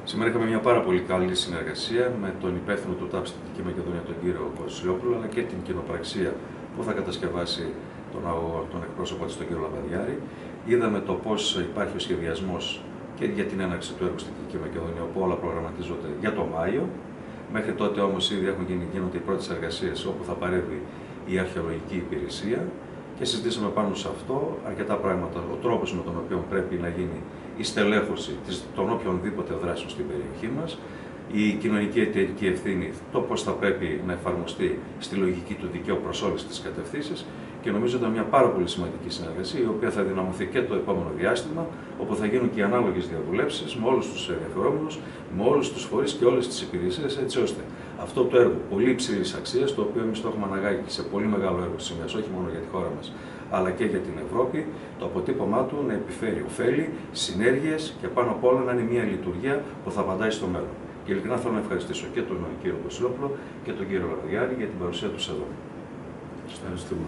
Σήμερα είχαμε μια πάρα πολύ καλή συνεργασία με τον υπεύθυνο του ΤΑΠ στη Δυτική Μακεδονία, τον κύριο Κοσιόπουλο, αλλά και την κοινοπραξία που θα κατασκευάσει τον εκπρόσωπο της, τον κύριο Λαβαδιάρη. Είδαμε το πώς υπάρχει ο σχεδιασμός και για την έναρξη του έργου στη Δυτική Μακεδονία, όπου όλα προγραμματίζονται για το Μάιο. Μέχρι τότε όμως ήδη γίνονται οι πρώτες εργασίες όπου θα παρεύει η αρχαιολογική υπηρεσία και συζητήσαμε πάνω σε αυτό αρκετά πράγματα. Ο τρόπος με τον οποίο πρέπει να γίνει η στελέχωση των οποιονδήποτε δράσεων στην περιοχή μας, η κοινωνική εταιρική ευθύνη, το πώς θα πρέπει να εφαρμοστεί στη λογική του δικαίου προς όλες τις κατευθύνσεις. Και νομίζω ότι είναι μια πάρα πολύ σημαντική συνεργασία, η οποία θα δυναμωθεί και το επόμενο διάστημα, όπου θα γίνουν και οι ανάλογες διαβουλεύσεις με όλους τους ενδιαφερόμενους, με όλους τους φορείς και όλες τις υπηρεσίες, έτσι ώστε αυτό το έργο πολύ υψηλής αξίας, το οποίο εμείς το έχουμε αναγάγει σε πολύ μεγάλο έργο της σημαίας, όχι μόνο για τη χώρα μας, αλλά και για την Ευρώπη, το αποτύπωμά του να επιφέρει ωφέλη, συνέργειες και πάνω απ' όλα να είναι μια λειτουργία που θα απαντάει στο μέλλον. Και ειλικρινά θέλω να ευχαριστήσω και τον κύριο Κοσιόπουλο και τον κύριο Λαβαδιάρη για την παρουσία τους εδώ. Ευχαριστούμε.